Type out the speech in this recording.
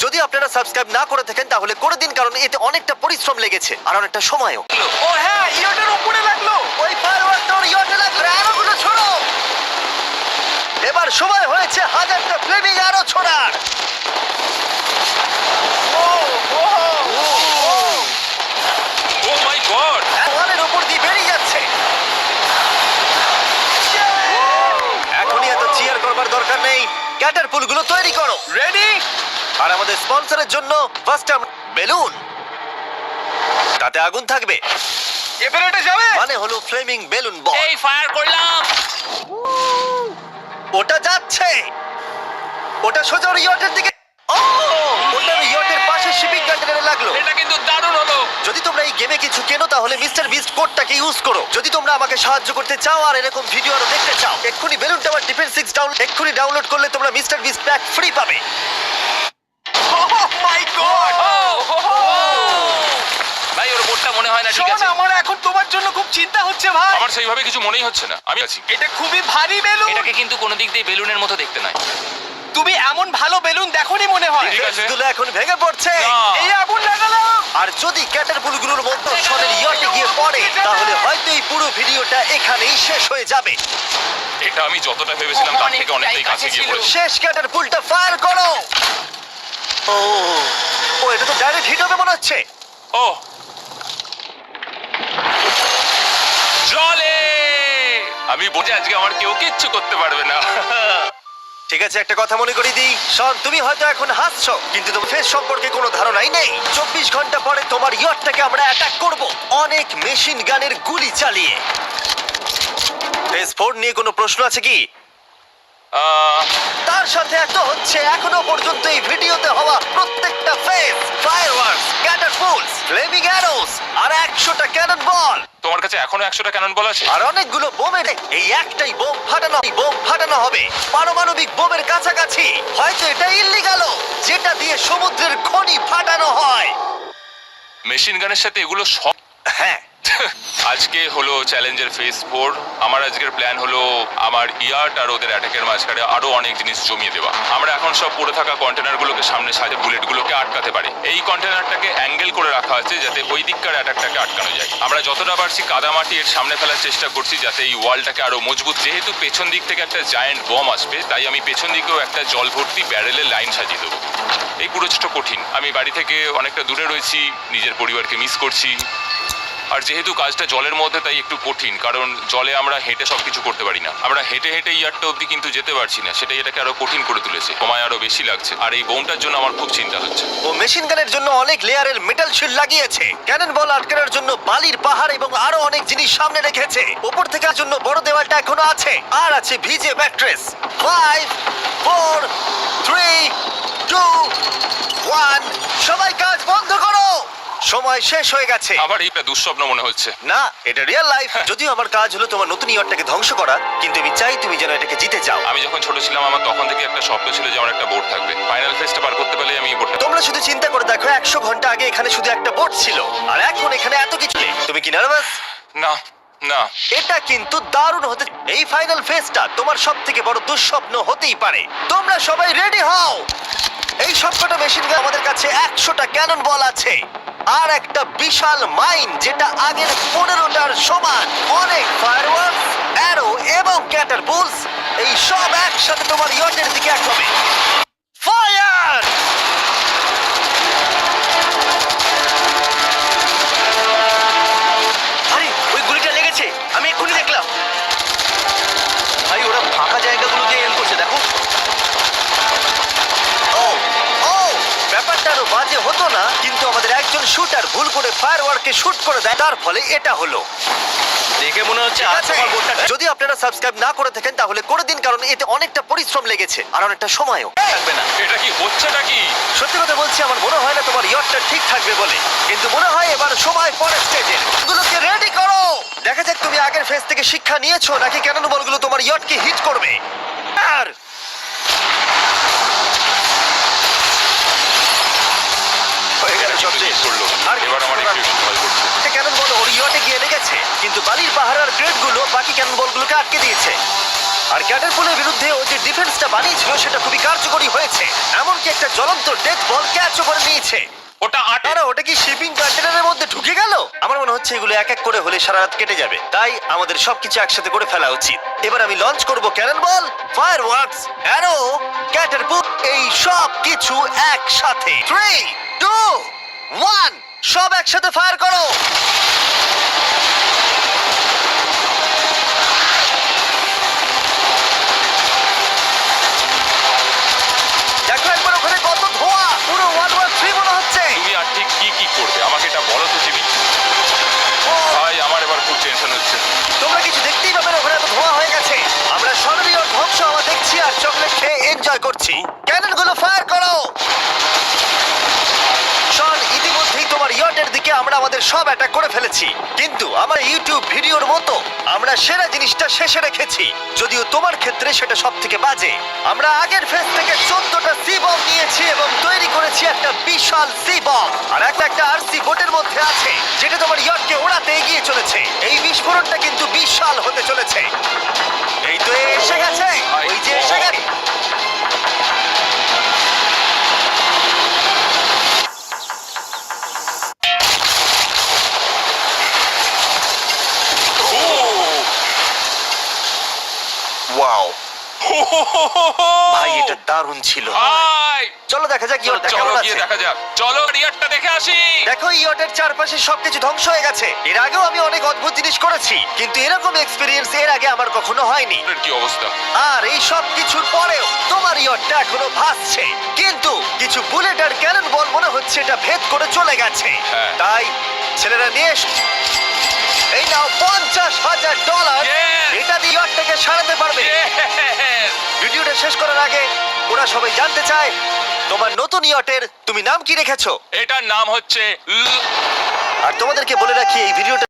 যদি আপনারা সাবস্ক্রাইব না করে থাকেন তাহলে করে দিন, কারণ এতে অনেকটা পরিশ্রম লেগেছে আর অনেকটা সময়ও। ও হ্যাঁ, ইয়টের উপরে লাগলো। ওই ফায়ারওয়ার্কটা ওর ইয়টে লাগলো, অ্যারোগুলো ছোড়ো। এবার সময় হয়েছে হাজারটা ফ্লেমিং অ্যারো ছোড়ার। ও মাই গড! ওয়ালের উপর দিয়ে বেরিয়ে যাচ্ছে। এখনই এত চিয়ার করবার দরকার নেই, ক্যাটারপুলগুলো তৈরি করো। রেডি? আর আমাদের স্পন্সরের জন্য ফার্স্ট বেলুন, তাতে আগুন থাকবে, এবারে এটা যাবে? মানে হলো ফ্লেমিং বেলুন বল। এই ফায়ার করলাম। ওটা যাচ্ছে, ওটা সোজা ওর ইয়টের দিকে। ও, ওটা ইয়টের পাশে শিপিং কন্টেনারে লাগলো। এটা কিন্তু দারুণ হলো। যদি তোমরা এই গেমে কিছু কেনো তাহলে মিস্টার বিস্ট কোডটাকে ইউজ করো। যদি তোমরা আমাকে সাহায্য করতে চাও আর এরকম ভিডিও আরো দেখতে চাও, এক্ষুনি বেলুন টাওয়ার ডিফেন্স 6 ডাউনলোড করলে তোমরা মিস্টার বিস্ট প্যাক ফ্রি পাবে। ওহ মাই গড! ভাই ওর বোর্ডটা মনে হয় না ঠিক শোন, আছে। আমার এখন তোমার জন্য খুব চিন্তা হচ্ছে ভাই। আমার সেইভাবে কিছু মনেই হচ্ছে না, আমি আছি। এটা খুবই ভারী বেলুন। এটাকে কিন্তু কোনো দিক দিয়ে বেলুনের মতো দেখতে নয়। তুমি এমন ভালো বেলুন দেখোনি মনে হয়। ঠিক আছে। গুলো এখন ভেঙে পড়ছে। না। এই আগুন লাগালাম। আর যদি ক্যাটারপুলগুলোর মধ্যে সনের ইয়টে গিয়ে পড়ে তাহলে হয়তো এই পুরো ভিডিওটা এখানেই শেষ হয়ে যাবে। এটা আমি যতটা ভেবেছিলাম তার থেকে অনেকটাই কাছে গিয়ে পড়েছে। শেষ ক্যাটারপুলটা ফায়ার করো। ও, ও এটা তো ডাইরেক্ট হিট হবে মনে হচ্ছে। ও জলে! আমি বুঝে আজকে আমার কেউ কিচ্ছু করতে পারবে না। ঠিক আছে, একটা কথা মনে করিয়ে দিই, শন, তুমি হয়তো এখন হাসছো কিন্তু তোমার ফেস সম্পর্কে কোনো ধারণাই নেই। 24 ঘন্টা পরে তোমার ইয়টটাকে আমরা অ্যাটাক করব অনেক মেশিন গানের গুলি চালিয়ে। ফেস 4 নিয়ে কোনো প্রশ্ন আছে কি? তার সাথে এত হচ্ছে এখনো পর্যন্ত এই ভিডিওতে হওয়া প্রত্যেকটা face, fireworks, catapults, flaming arrows আর 100টা ক্যানন বল তোমার কাছে এখনো 100টা ক্যানন বল আছে? আর অনেকগুলো বোমের এই একটাই বোম ফাটানো হবে পারমাণবিক বোমের কাছাকাছি। হয়তো এটা ইল্লিগাল, যেটা দিয়ে সমুদ্রের খনি ফাটানো হয়। মেশিন গানের সাথে এগুলো সব। হ্যাঁ, আজকে হলো চ্যালেঞ্জের ফেজ 4। আমার আজকের প্ল্যান হলো আমার ইয়ার্ট আর ওদের অ্যাটাকের মাঝখানে আরো অনেক জিনিস জমিয়ে দেওয়া। আমরা এখন সব পড়ে থাকা কন্টেনারগুলোকে সামনে সাজে বুলেটগুলোকে আটকাতে পারি। এই কন্টেনারটাকে অ্যাঙ্গেল করে রাখা আছে যাতে ওই দিককার অ্যাটাকটাকে আটকানো যায়। আমরা যতটা পারছি কাদামাটি এর সামনে ফেলার চেষ্টা করছি যাতে এই ওয়ালটাকে আরো মজবুত। যেহেতু পেছন দিক থেকে একটা জায়ান্ট বম আসবে তাই আমি পেছন দিকেও একটা জল ভর্তি ব্যারেলের লাইন সাজিয়ে দেবো। এই পুরোটা কঠিন। আমি বাড়ি থেকে অনেকটা দূরে রয়েছি, নিজের পরিবারকে মিস করছি। আর যেহেতু কাজটা জলের মধ্যে তাই একটু কঠিন, কারণ জলে আমরা হেঁটে সবকিছু করতে পারি না। আমরা হেঁটে হেঁটে ইয়ারটা অব্দি কিন্তু যেতে পারছি না, সেটাই এটাকে আরো কঠিন করে তুলেছে। সময় আরো বেশি লাগছে আর এই বোমটার জন্য আমার খুব চিন্তা হচ্ছে। ও মেশিন গানের জন্য অনেক লেয়ারের মেটাল শিল্ড লাগিয়েছে, ক্যানন বল আটকানোর জন্য বালির পাহাড় এবং আরো অনেক জিনিস সামনে রেখেছে। উপর থেকে জন্য বড় দেওয়ালটা এখনো আছে, আর আছে ভিজে ম্যাট্রেস। 5 4 3 2 1 সবাই কাজ বন্ধ করো, সময় শেষ হয়ে গেছে। আবার এইটা দুঃস্বপ্ন মনে হচ্ছে। না, এটা রিয়েল লাইফ। যদিও আমার কাজ হলো তোমার নতুন ইয়টটাকে ধ্বংস করা, কিন্তু আমি চাই তুমি যেন এটাকে জিতে যাও। আমি যখন ছোট ছিলাম আমার তখন থেকে একটা স্বপ্ন ছিল যে আমার একটা বোট থাকবে। ফাইনাল ফেজটা পার করতে পারলে আমি এই বোটটা। তোমরা শুধু চিন্তা করে দেখো, 100 ঘন্টা আগে এখানে শুধু একটা বোট ছিল আর এখন এখানে এত কিছু। তুমি কি নার্ভাস? না না, এটা কিন্তু দারুণ হতে। এই ফাইনাল ফেজটা তোমার সব থেকে বড় দুঃস্বপ্ন হতেই পারে। তোমরা সবাই রেডি হও। এই সবকটা মেশিন গান আমাদের কাছে 100টা ক্যানন বল আছে আর একটা বিশাল মাইন যেটা আগের 15টার সমান। অনেক ফায়ারওয়ার্কস, অ্যারো এবং ক্যাটারপুলস, এই সব একসাথে তোমার ইয়টের দিকে এক হবে। ফায়ার! আরে ওই গুলিটা লেগেছে, আমি এক্ষুনি দেখলাম। ভাই ওরা ফাঁকা জায়গাগুলো দিয়ে এম করছে, দেখো। ও ও, ব্যাপারটা আরো বাজে হতো না, কিন্তু আমাদের একজন শুটার ভুল করে ফায়ারওয়ার্ককে শুট করে দেয়, তার ফলে এটা হলো। দেখে মনে হচ্ছে আজ আছে। তোমার বোটটা যদি আপনারা সাবস্ক্রাইব না করে থাকেন তাহলে করে দিন, কারণ এতে অনেকটা পরিশ্রম লেগেছে আর অনেকটা সময়ও। থাকবে না। এটা কি হচ্ছেটা কি? সত্যি কথা বলছি, আমার মনে হয় না তোমার ইয়টটা ঠিক থাকবে বলে, কিন্তু মনে হয় এবার সময় পরের স্টেজের। গুলোকে রেডি করো, দেখা যাক তুমি আগের ফেজ থেকে শিক্ষা নিয়েছো নাকি ক্যানন বলগুলো তোমার ইয়টকে হিট করবে। আর হয়ে গেল সব শেষ। করলো। আর এবার আমার একটু একটু ভয় করছে। একটা ক্যানন বল ওর ইয়টে গিয়ে লেগেছে, কিন্তু বালির পাহাড় আর ক্রেটগুলো বাকি ক্যানন বলগুলোকে আটকে দিয়েছে। আর ক্যাটারপুলের বিরুদ্ধে ও যে ডিফেন্সটা বানিয়েছিল সেটা খুবই কার্যকরী হয়েছে। এমনকি একটা জ্বলন্ত ডেথ বল যাচ্ছে। ওটা আটা। আরে ওটা কি শিপিং কন্টেনারের মধ্যে ঢুকে গেল? আমার মনে হচ্ছে এগুলো এক এক করে হলে সারা রাত কেটে যাবে, তাই আমাদের সবকিছু একসাথে করে ফেলা উচিত। এবার আমি লঞ্চ করব ক্যানন বল, ফায়ারওয়ার্কস, অ্যারো, ক্যাটারপুট, এই সব কিছু একসাথে। 3, 2, 1, সব একসাথে ফায়ার করো। দেখো একবার ওখানে কত ধোঁয়া, পুরো ওয়ার্ল্ড ওয়ার 3 মনে হচ্ছে। তুমি আর ঠিক কি করবে আমাকে এটা বলো তো জিমি। ও, ভাই আমার এবার খুব টেনশন হচ্ছে। তোমরা কিছু দেখতেই পাবে না, ওখানে এত ধোঁয়া হয়ে গেছে। আমরা স্বর্ণীয় ধ্বংস হওয়া দেখছি আর চকলেট খেয়ে এনজয় করছি। ক্যাননগুলো ফায়ার করো। শন, ইতিমধ্যেই তোমার ইয়টের দিকে আমরা আমাদের সব অ্যাটাক করে ফেলেছি, কিন্তু আমার ইউটিউব ভিডিওর মতো আমরা সেরা জিনিসটা শেষে রেখেছি, যদিও তোমার ক্ষেত্রে সেটা সব থেকে বাজে। আমরা আগের ফেজ থেকে 14টা সি বম নিয়েছি এবং তৈরি করেছি একটা বিশাল সি বম, আর একটা আরসি বোটের মধ্যে আছে যেটা তোমার ইয়টকে ওড়াতে এগিয়ে চলেছে। এই বিস্ফোরণটা কিন্তু বিশাল হতে চলেছে। এই তো এসে গেছে, ওই যে এসে গেছে। ওয়াও ভাই, এটা দারুণ ছিল। ভাই চলো দেখা যাক ইয়টটা চলো কেমন গিয়ে আছে। দেখা যাক, চলো রিয়ারটা দেখে আসি। দেখো ইয়টের চারপাশে সবকিছু ধ্বংস হয়ে গেছে। এর আগেও আমি অনেক অদ্ভুত জিনিস করেছি, কিন্তু এরকম এক্সপেরিয়েন্স এর আগে আমার কখনো হয়নি। এর কি অবস্থা? আর এই সব কিছুর পরেও তোমার ইয়টটা এখনো ভাসছে, কিন্তু কিছু বুলেট আর ক্যানন বল মনে হচ্ছে এটা ভেদ করে চলে গেছে। হ্যাঁ। তাই ছেলেরা নিয়ে এই নাও $50,000। Yes! এটা দিয়ে ইয়টটাকে সারাতে পারবে। Yes! ভিডিওটা শেষ করার আগে ওরা সবাই জানতে চায় তোমার নতুন ইয়টের তুমি নাম কি রেখেছো। এটার নাম হচ্ছে আর তোমাদেরকে বলে রাখি এই ভিডিওটা